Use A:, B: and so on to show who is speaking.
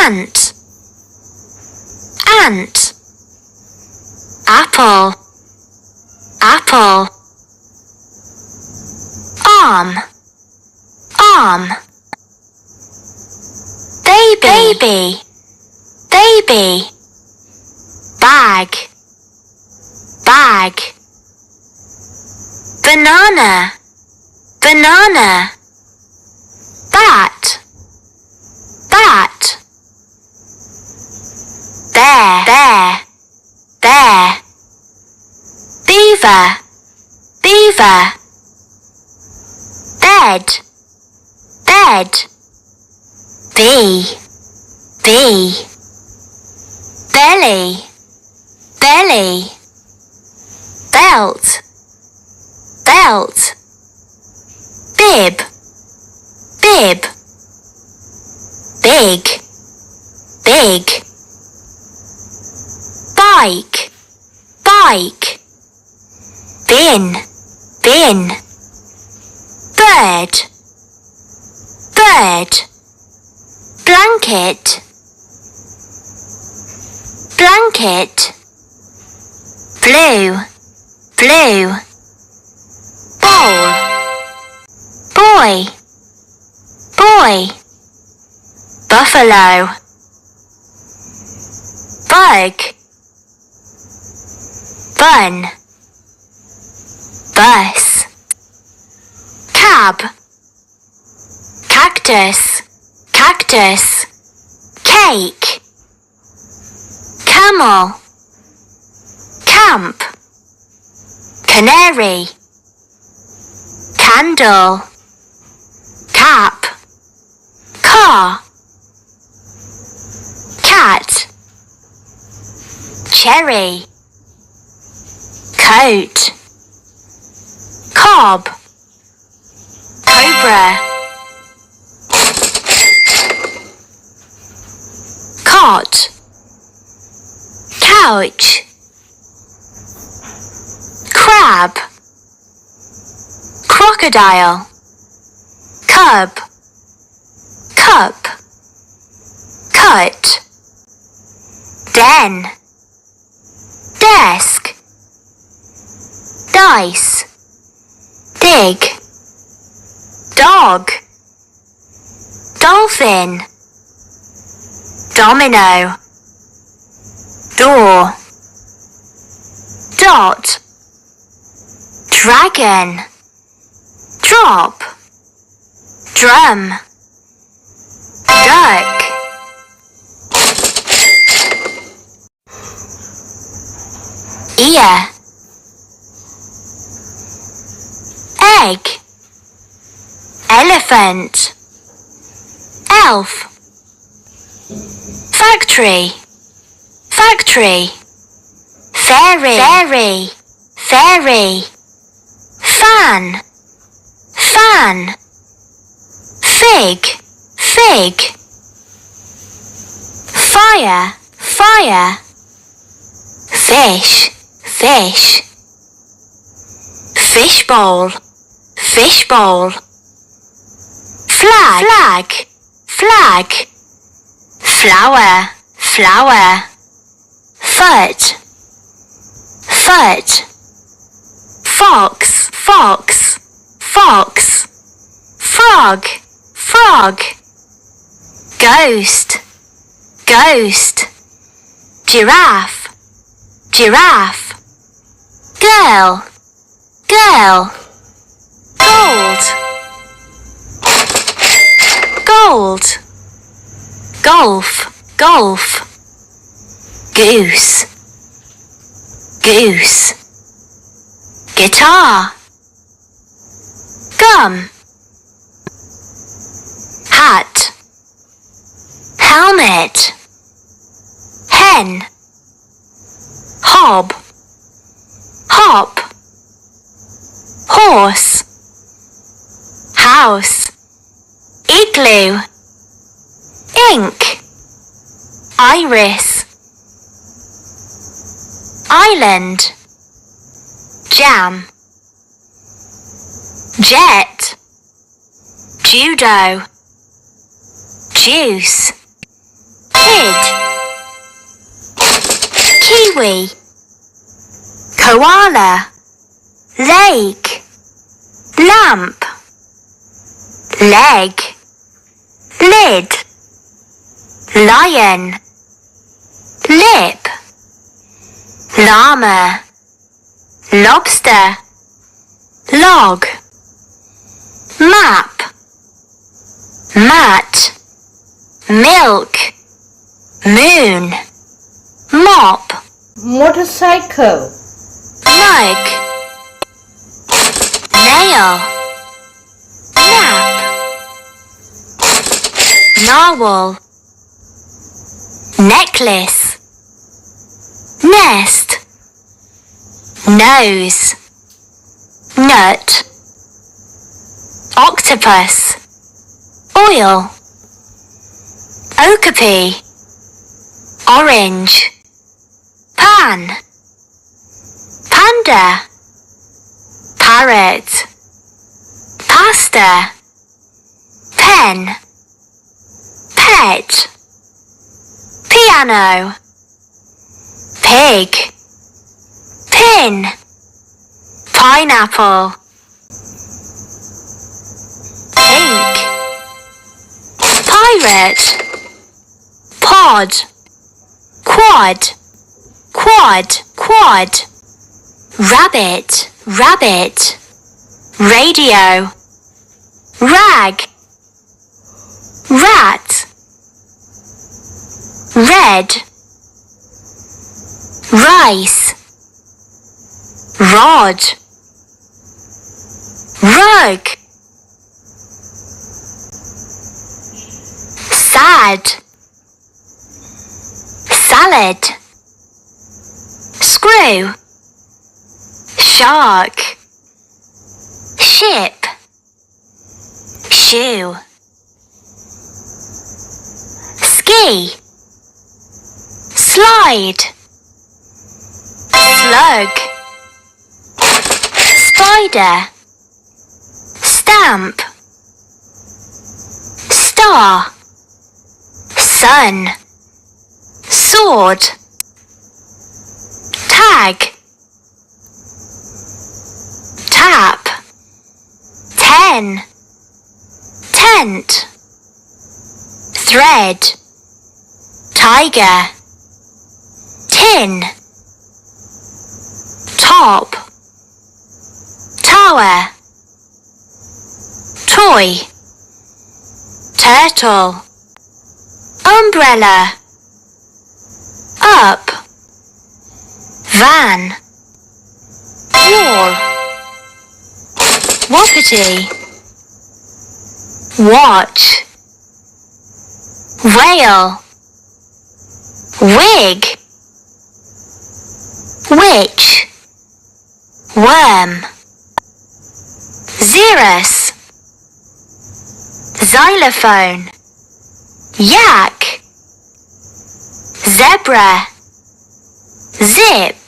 A: ant, ant. Apple, apple. Arm, arm. Baby, baby, baby. Bag, bag. Banana, banana. Bat, bat. Bear, bear, bear. Beaver, beaver. Bed, bed. Bee, bee. Belly, belly. Belt, belt. Bib, bib. Big, big. Bike, bike. Bin, bin. Bird, bird. Blanket, blanket. Blue, blue. Bowl, boy, boy. Buffalo, bug, bun. Bus, cab. Cactus, cactus. Cake, camel. Camp, canary. Candle, cap. Car, cat. Cherry, coat. Cob, cobra. Cot, couch. Crab, crocodile. Cub, cup. Cut, den. Desk, dice. Dig, dog. Dolphin, domino. Door, dot. Dragon, drop. Drum, duck. Ear, egg. Elephant, elf. Factory, factory. Fairy, fairy, fairy. Fan, fan. Fig, fig. Fire, fire. Fish, fish. Fishbowl, fishbowl. Flag, flag, flag. Flower, flower. Foot, foot. Fox, fox, fox. Frog, frog. Ghost, ghost. Giraffe, giraffe. Girl, girl. Gold, gold. Golf, golf. Goose, goose. Guitar, gum. Hat, helmet. Hen, hob, hop. Horse, house. Igloo, ink. Iris, island. Jam, jet. Judo, juice. kid, kiwi, koala, lake, lamp, leg, lid, lion, lip, llama, lobster, log, map, mat, milk, moon, mop,
B: motorcycle,
A: mug, nail, nap, narwhal, necklace, nest, nose, nut, octopus, oil, okapi, orange, pan, panda, parrot, pasta, pen, pet, piano, pig, pin, pineapple, pink, pirate, pod, quad, quad, rabbit, rabbit, radio, rag, rat, red, rice, rod, rug, sad, salad, screw, shark, ship, shoe, ski, slide, slug, spider, stamp, star, sun, sword, tag, tap, ten, tent, thread, tiger, tin, top, tower, toy, turtle, umbrella, up, van, wall, wapiti, watch, whale, wig, witch, worm, xerus, xylophone, yak, zebra, zip,